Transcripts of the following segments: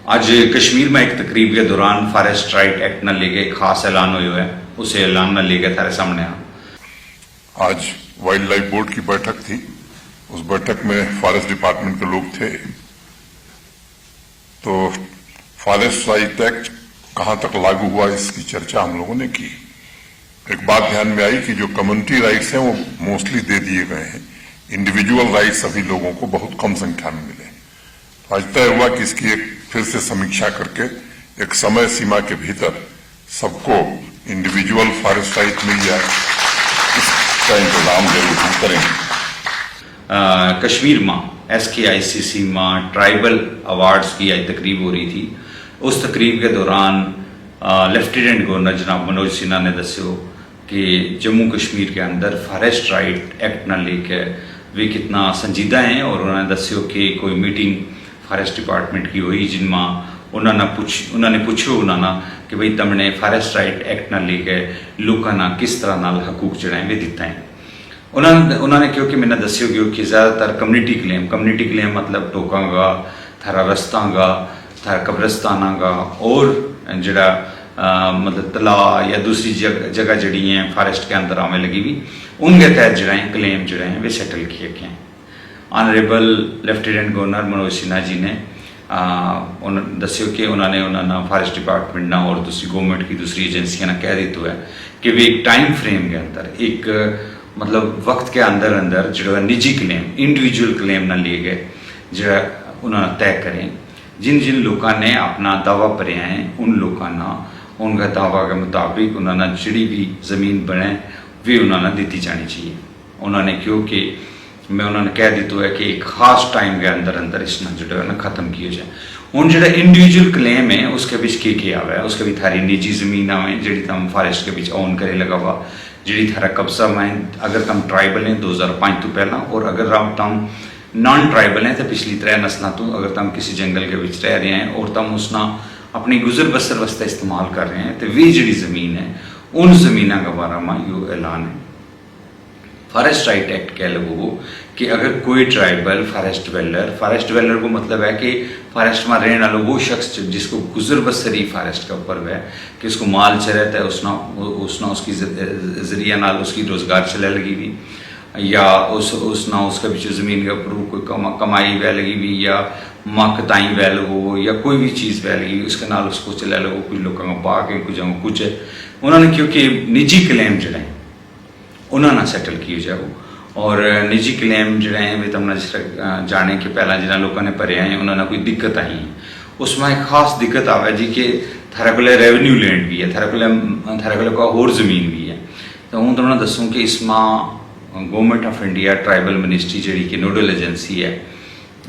आज कश्मीर में एक तकरीब के दौरान फॉरेस्ट राइट एक्ट न लेके खास ऐलान हुआ है, उस ऐलान न लेके थारे सामने आज वाइल्ड लाइफ बोर्ड की बैठक थी। उस बैठक में फॉरेस्ट डिपार्टमेंट के लोग थे। तो फॉरेस्ट राइट एक्ट कहां तक लागू हुआ इसकी चर्चा हम लोगों ने की। एक बात ध्यान में आई कि जो कम्युनिटी राइट्स हैं वो मोस्टली दे दिए गए हैं, इंडिविजुअल राइट्स सभी लोगों को बहुत कम संख्या में मिले। तो आज तय हुआ कि इसकी एक फिर से समीक्षा करके एक समय सीमा के भीतर सबको इंडिविजुअल फॉरेस्ट राइट मिल जाए, इसका इंतजाम जरूर हम करेंगे। कश्मीर में SKICC में ट्राइबल अवार्ड्स की आज तकरीब हो रही थी। उस तकरीब के दौरान लेफ्टिनेंट गवर्नर जनाब मनोज सिन्हा ने दस्यो कि जम्मू कश्मीर के अंदर फॉरेस्ट राइट एक्ट न लेके वे कितना संजीदा हैं, और उन्होंने दस्यो कि कोई मीटिंग फॉरेस्ट डिपार्टमेंट की हुई जिनमें उन्होंने पूछो कि भाई तमने फॉरेस्ट राइट एक्ट न लेके लोगों ना किस तरह नाल हकूक जड़े वे दिता है। उन्होंने क्योंकि मैंने दस्यो कि ज़्यादातर कम्युनिटी क्लेम मतलब टोका गा, थारा रस्ता गा, थारा कब्रस्ताना गा और जड़ा मतलब तला या दूसरी जगह जड़ी हैं फॉरेस्ट के अंदर आने लगी हुई, उनके तहत जड़े क्लेम जड़े हैं वे सेटल किए गए हैं। Honourable lieutenant governor Manoj Sinha ji ने दस्यो कि उन्होंने फॉरेस्ट डिपार्टमेंट ना और दूसरी गवर्नमेंट की दूसरी एजेंसियां ने कह दिया है कि वे एक टाइम फ्रेम के अंदर एक मतलब वक्त के अंदर अंदर जो निजी क्लेम इंडिविजुअल क्लेम ना लिए गए जो उन्होंने तय करें। जिन जिन लोगों ने अपना दावा भरिया है उन लोगों ना उनका दावा के मुताबिक उन्होंने जी भी ज़मीन बने वे उन्होंने दी जानी चाहिए। उन्होंने क्योंकि मैं उन्होंने कह दिया है कि एक खास टाइम के अंदर अंदर इसना जो है ना ख़त्म किया जाए। हूँ जो इंडिविजुअल क्लेम है उसके बीच के आवा है, उसके भी थारी निजी ज़मीन आवे जी तम फॉरेस्ट के बीच ओन करे लगा हुआ, जी थारा कब्जा में अगर तम ट्राइबल हैं 2005 तो पहला, और अगर तम नॉन ट्राइबल हैं तो पिछली 3 नस्लों तो अगर तम किसी जंगल के बीच रह रहे हैं और तम उसना अपनी गुजर बसर वास्ते इस्तेमाल कर रहे हैं तो वी जी ज़मीन है उन ज़मीनों के बारे में यो ऐलान है। फॉरेस्ट राइट एक्ट कह लो कि अगर कोई ट्राइबल फॉरेस्ट वेलर को मतलब है कि फॉरेस्ट में रहने वाला वो शख्स जिसको गुजर बसर ही फॉरेस्ट के ऊपर है कि उसको माल चलता है उसना उसकी जरिया नाल उसकी रोज़गार चले लगी हुई, या उसका बीच ज़मीन के ऊपर कोई कमाई वह लगी हुई, या मक ताई वैल हो, या कोई भी चीज़ वह लगी उसके नाल उसको चला लगो, कुछ लोगों को पा के कुछ है। उन्होंने क्योंकि निजी क्लेम जड़े उन्होंने सेटल किए जाओ, और निजी क्लेम जड़े हैं वे तमने जाने के पहला जिन्हें लोगों ने भरे हैं उन्होंने कोई दिक्कत आई है। उसमें एक खास दिक्कत आवे जी कि थारे को रेवन्यू लैंड भी है, थारे को होर ज़मीन भी है। तो हूँ तुमने दसूँ कि इसमें government of India tribal ministry जी की नोडल एजेंसी है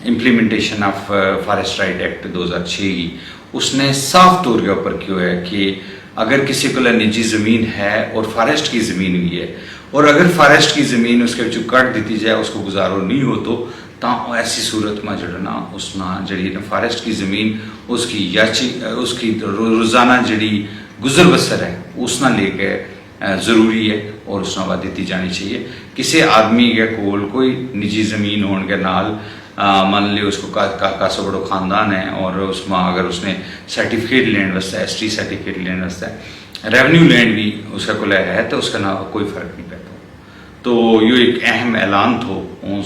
implementation of forest right act 2006 की, उसने साफ तौर के ऊपर क्यों है कि अगर किसी को निजी ज़मीन है और फॉरेस्ट की ज़मीन भी है, और अगर फॉरेस्ट की ज़मीन उसके जो कट दी जाए उसको गुजारो नहीं हो तो ऐसी सूरत में जो ना उसना जी फॉरेस्ट की ज़मीन उसकी रोज़ाना जी गुजर बसर है उसना लेके ज़रूरी है और उसना बाद दी जानी चाहिए। किसी आदमी के कोल कोई निजी ज़मीन होने के नाल मान ली उसको कासा बड़ो ख़ानदान है और उसमें अगर उसने सर्टिफिकेट लैंड वास्ते ST सर्टिफिकेट लैंड वास्ते रेवन्यू लैंड भी उसका को है तो उसका ना कोई फ़र्क नहीं पड़ता। तो यो एक अहम ऐलान थो,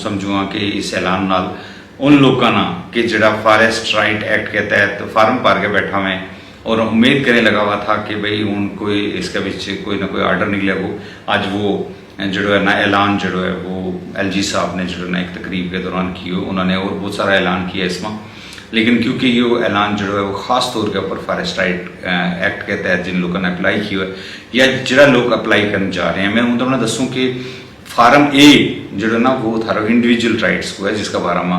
समझूँगा कि इस ऐलान नाल उन लोगों ना कि जड़ा फॉरेस्ट राइट एक्ट के तहत फार्म भर के बैठा हुए और उम्मीद करने लगा हुआ था कि भाई उन कोई इसके बीच कोई ना कोई आर्डर निकले वो आज वो जो है ना ऐलान जो है वो LG साहब ने जो है ना एक तकरीब के दौरान की हो, उन्होंने और बहुत सारा ऐलान किया इसमें, लेकिन क्योंकि ये ऐलान जो है वो ख़ास तौर के ऊपर फॉरेस्ट राइट एक्ट के तहत जिन लोगों ने अप्लाई किया है या जरा लोग अप्लाई करने जा रहे हैं, मैं उन्होंने दसूँ कि फार्म A जो है ना वो थारा इंडिविजुअल राइट्स को है जिसका बारे में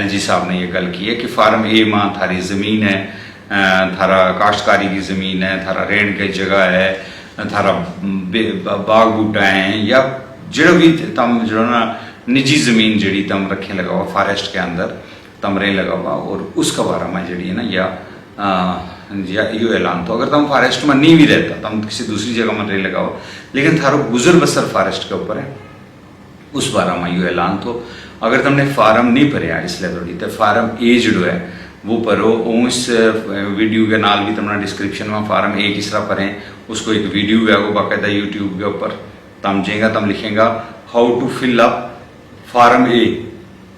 LG साहब ने ये गल की है कि फार्म A में थारी ज़मीन है, थारा काश्तकारी की ज़मीन है, थारा रहने की जगह है, थारा बाग बूटा है, या जो भी तम जो ना निजी ज़मीन जी तम रखे लगा हुआ फॉरेस्ट के अंदर तम रह लगा हुआ, और उसका बारे में जी है ना या यो ऐलान तो अगर तुम फॉरेस्ट में नहीं भी रहता तुम किसी दूसरी जगह में रह लगा हो लेकिन थारो गुजर बसर फॉरेस्ट के ऊपर है उस बारे में यो ऐलान तो अगर तुमने फार्म नहीं भरिया इसलिए थोड़ी तो फार्म A जो है वो भरो। उस वीडियो के नाल भी तुमने डिस्क्रिप्शन में फार्म ए किस तरह भरें उसको एक वीडियो है वो बाकायदा यूट्यूब के ऊपर तम जाएगा, तम लिखेगा how to fill up form A.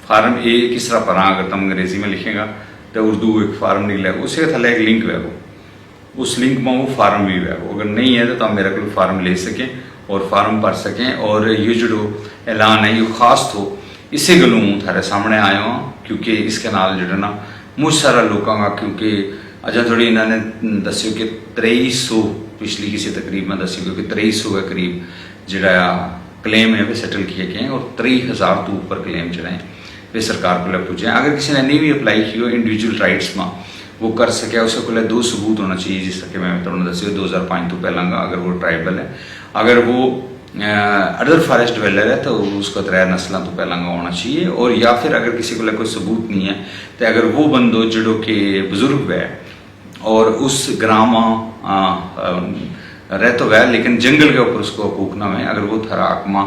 Form A किस तरह भरा अगर तुम अंग्रेजी में लिखेगा तो उर्दू एक फार्म निकलेगा, उसके थले एक लिंक है उस लिंक में वो फार्म भी है। अगर नहीं है तो तुम मेरे को फार्म ले सकें और फार्म भर सकें। और ये जो ऐलान है ये खास तो इसे गलों थारे सामने आया हूँ क्योंकि इसके नाल जो ना मुझ सारा लोगों का, क्योंकि अजा थोड़ी इन्होंने दस्यो कि 2300 पिछली किसी तकरीब में दस्यो कि 2300 के करीब जड़ा क्लेम है वे सेटल किए गए हैं और 3000 तो ऊपर क्लेम जड़े हैं वे सरकार को पूछे। अगर किसी ने नहीं भी अप्लाई की हो इंडिविजुअल राइट्स में वो कर सके, उसके को 2 सबूत होना चाहिए। जिस तरह मैं तुमने दस्यो 2005 तो पहला का अगर वो ट्राइबल है, अगर वो अदर फॉरेस्ट डिवेलर है तो उसको 3 नस्लों तो पहला का होना चाहिए। और या फिर अगर किसी को कोई सबूत नहीं है तो अगर वो बंदो जड़ो के बुजुर्ग है और उस ग्राम रह तो वह लेकिन जंगल के ऊपर उसको हकूक ना है, अगर वो थरा आकमा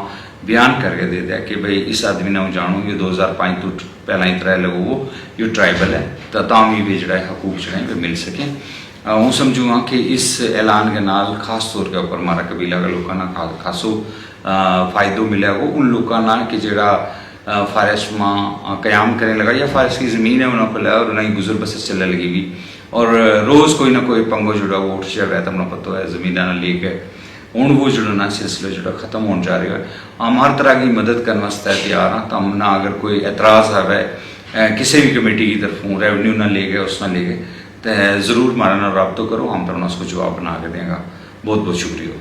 बयान करके दे दिया कि भाई इस आदमी ने जानू ये 2005 तो पहला ही 3 लोगों वो ये ट्राइबल है तो ताम ही भी जड़ा हकूक जड़े वे मिल सकें। हूँ समझूँगा कि इस ऐलान के नाल खास तौर के ऊपर हमारा कबीला के लोगों ना खासो फ़ायदो मिला वो उन लोगों ना कि जड़ा फॉरेस्ट में क़याम करने लगा या फॉरेस्ट की ज़मीन है उन्होंने खुला और उन्हें गुजर बसर चलने लगी भी और रोज़ कोई ना कोई पंगो जुड़ा वो उठ जाए तो हमने पता है ज़मीन ना लेके हूँ वो जो ना सिलसिला जो खत्म होने जा रहा है। हम हर तरह की मदद करने वास्ते तैयार हाँ। तो हम ना अगर कोई एतराज़ है किसी भी कमेटी की तरफों रेवन्यू ना ले गए उस ना ले गए तो ज़रूर हमारे ना रब्ता करो, हम तो उसको जवाब बना के देंगे। बहुत बहुत शुक्रिया।